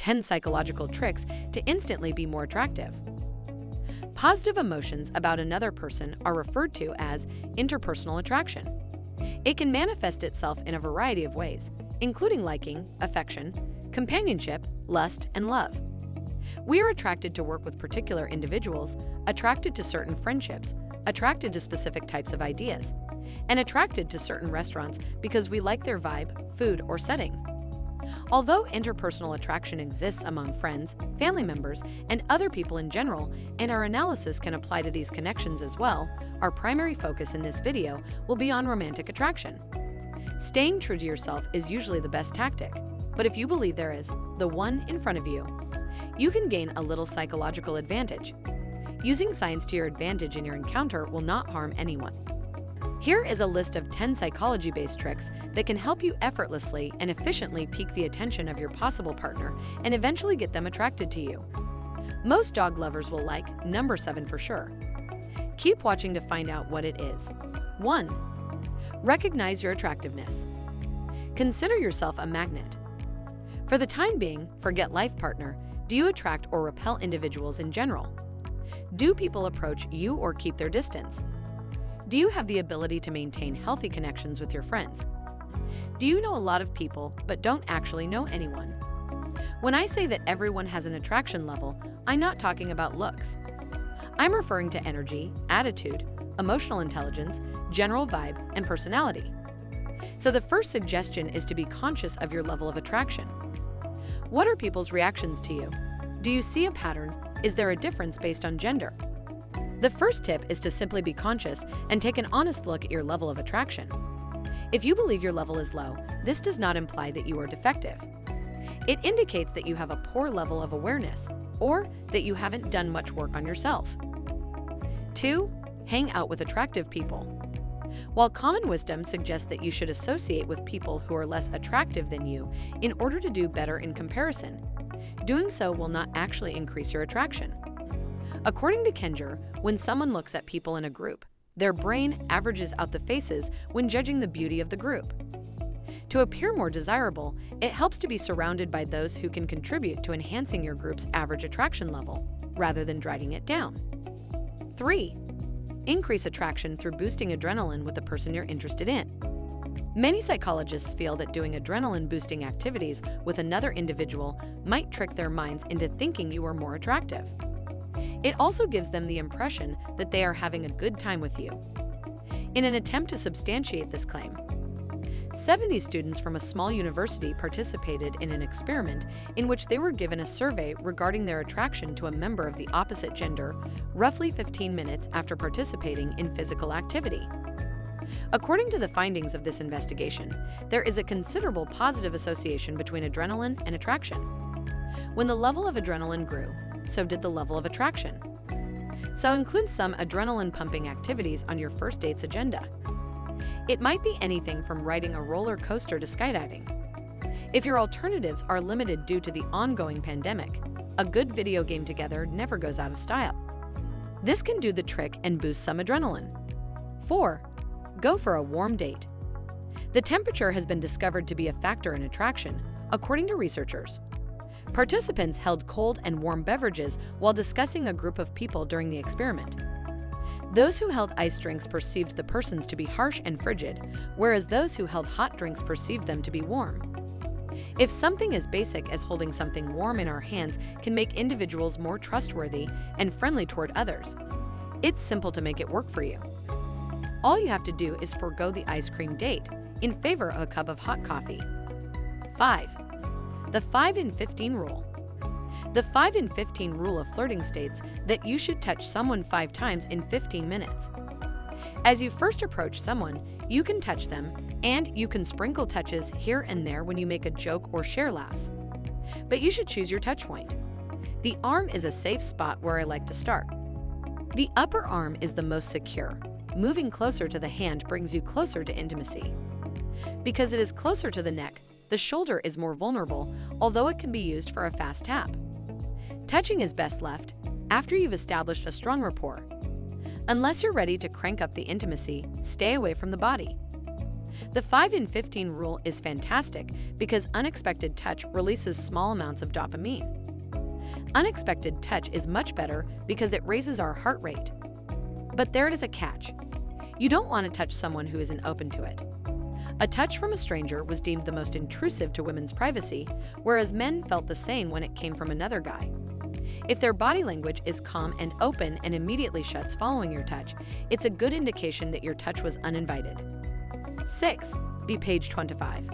10 psychological tricks to instantly be more attractive. Positive emotions about another person are referred to as interpersonal attraction. It can manifest itself in a variety of ways, including liking, affection, companionship, lust, and love. We are attracted to work with particular individuals, attracted to certain friendships, attracted to specific types of ideas, and attracted to certain restaurants because we like their vibe, food, or setting. Although interpersonal attraction exists among friends, family members, and other people in general, and our analysis can apply to these connections as well, our primary focus in this video will be on romantic attraction. Staying true to yourself is usually the best tactic, but if you believe there is the one in front of you, you can gain a little psychological advantage. Using science to your advantage in your encounter will not harm anyone. Here is a list of 10 psychology-based tricks that can help you effortlessly and efficiently pique the attention of your possible partner and eventually get them attracted to you. Most dog lovers will like number 7 for sure. Keep watching to find out what it is. 1. Recognize your attractiveness. Consider yourself a magnet. For the time being, forget life partner. Do you attract or repel individuals in general? Do people approach you or keep their distance? Do you have the ability to maintain healthy connections with your friends? Do you know a lot of people but don't actually know anyone? When I say that everyone has an attraction level, I'm not talking about looks. I'm referring to energy, attitude, emotional intelligence, general vibe, and personality. So the first suggestion is to be conscious of your level of attraction. What are people's reactions to you? Do you see a pattern? Is there a difference based on gender? The first tip is to simply be conscious and take an honest look at your level of attraction. If you believe your level is low, this does not imply that you are defective. It indicates that you have a poor level of awareness or that you haven't done much work on yourself. 2. Hang out with attractive people. While common wisdom suggests that you should associate with people who are less attractive than you in order to do better in comparison, doing so will not actually increase your attraction. According to Kenger, when someone looks at people in a group, their brain averages out the faces when judging the beauty of the group. To appear more desirable, it helps to be surrounded by those who can contribute to enhancing your group's average attraction level, rather than dragging it down. 3. Increase attraction through boosting adrenaline with the person you're interested in. Many psychologists feel that doing adrenaline-boosting activities with another individual might trick their minds into thinking you are more attractive. It also gives them the impression that they are having a good time with you. In an attempt to substantiate this claim, 70 students from a small university participated in an experiment in which they were given a survey regarding their attraction to a member of the opposite gender roughly 15 minutes after participating in physical activity. According to the findings of this investigation, there is a considerable positive association between adrenaline and attraction. When the level of adrenaline grew, so did the level of attraction. So include some adrenaline-pumping activities on your first date's agenda. It might be anything from riding a roller coaster to skydiving. If your alternatives are limited due to the ongoing pandemic, a good video game together never goes out of style. This can do the trick and boost some adrenaline. 4. Go for a warm date. The temperature has been discovered to be a factor in attraction, according to researchers. Participants held cold and warm beverages while discussing a group of people during the experiment. Those who held ice drinks perceived the persons to be harsh and frigid, whereas those who held hot drinks perceived them to be warm. If something as basic as holding something warm in our hands can make individuals more trustworthy and friendly toward others, it's simple to make it work for you. All you have to do is forego the ice cream date in favor of a cup of hot coffee. 5. The 5 in 15 rule. The 5 in 15 rule of flirting states that you should touch someone 5 times in 15 minutes. As you first approach someone, you can touch them, and you can sprinkle touches here and there when you make a joke or share laughs. But you should choose your touch point. The arm is a safe spot where I like to start. The upper arm is the most secure. Moving closer to the hand brings you closer to intimacy. Because it is closer to the neck, the shoulder is more vulnerable, although it can be used for a fast tap. Touching is best left after you've established a strong rapport. Unless you're ready to crank up the intimacy, stay away from the body. The 5 in 15 rule is fantastic because unexpected touch releases small amounts of dopamine. Unexpected touch is much better because it raises our heart rate. But there is a catch. You don't want to touch someone who isn't open to it. A touch from a stranger was deemed the most intrusive to women's privacy, whereas men felt the same when it came from another guy. If their body language is calm and open and immediately shuts following your touch, it's a good indication that your touch was uninvited. 6. Be page 25.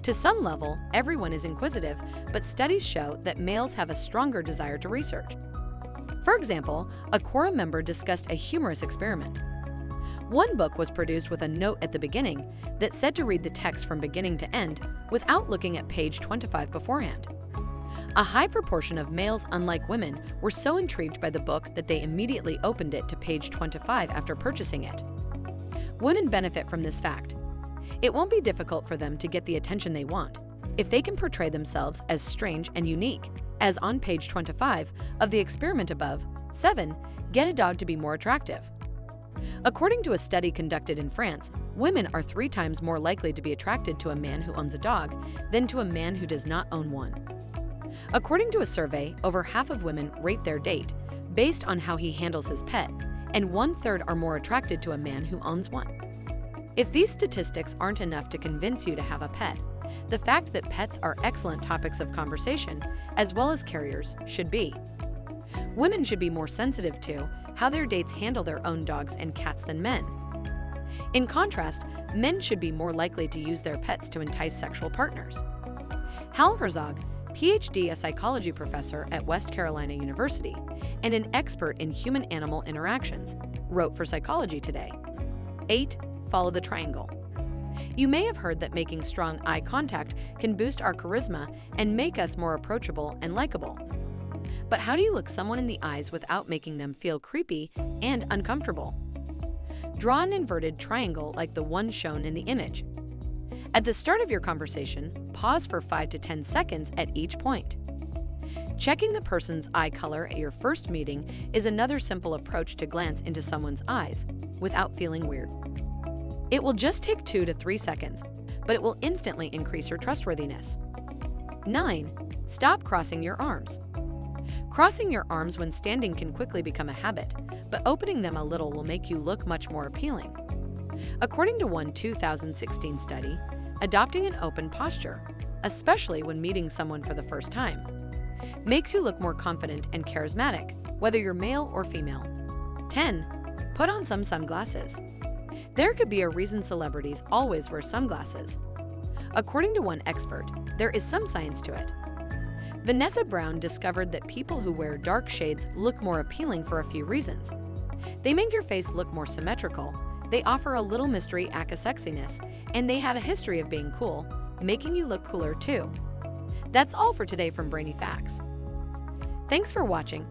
To some level, everyone is inquisitive, but studies show that males have a stronger desire to research. For example, a Quora member discussed a humorous experiment. One book was produced with a note at the beginning that said to read the text from beginning to end without looking at page 25 beforehand. A high proportion of males, unlike women, were so intrigued by the book that they immediately opened it to page 25 after purchasing it. Women benefit from this fact. It won't be difficult for them to get the attention they want if they can portray themselves as strange and unique, as on page 25 of the experiment above. 7. Get a dog to be more attractive. According to a study conducted in France, women are 3 times more likely to be attracted to a man who owns a dog than to a man who does not own one. According to a survey, over half of women rate their date based on how he handles his pet, and 1/3 are more attracted to a man who owns one. If these statistics aren't enough to convince you to have a pet, the fact that pets are excellent topics of conversation, as well as carriers, should be. Women should be more sensitive to how their dates handle their own dogs and cats than men. In contrast, men should be more likely to use their pets to entice sexual partners. Hal Herzog, PhD, a psychology professor at West Carolina University and an expert in human-animal interactions, wrote for Psychology Today. 8. Follow the triangle. You may have heard that making strong eye contact can boost our charisma and make us more approachable and likable. But how do you look someone in the eyes without making them feel creepy and uncomfortable? Draw an inverted triangle like the one shown in the image. At the start of your conversation, pause for 5 to 10 seconds at each point. Checking the person's eye color at your first meeting is another simple approach to glance into someone's eyes without feeling weird. It will just take 2 to 3 seconds, but it will instantly increase your trustworthiness. 9. Stop crossing your arms. Crossing your arms when standing can quickly become a habit, but opening them a little will make you look much more appealing. According to one 2016 study, adopting an open posture, especially when meeting someone for the first time, makes you look more confident and charismatic, whether you're male or female. 10. Put on some sunglasses. There could be a reason celebrities always wear sunglasses. According to one expert, there is some science to it. Vanessa Brown discovered that people who wear dark shades look more appealing for a few reasons. They make your face look more symmetrical, they offer a little mystery aka sexiness, and they have a history of being cool, making you look cooler too. That's all for today from Brainy Facts. Thanks for watching.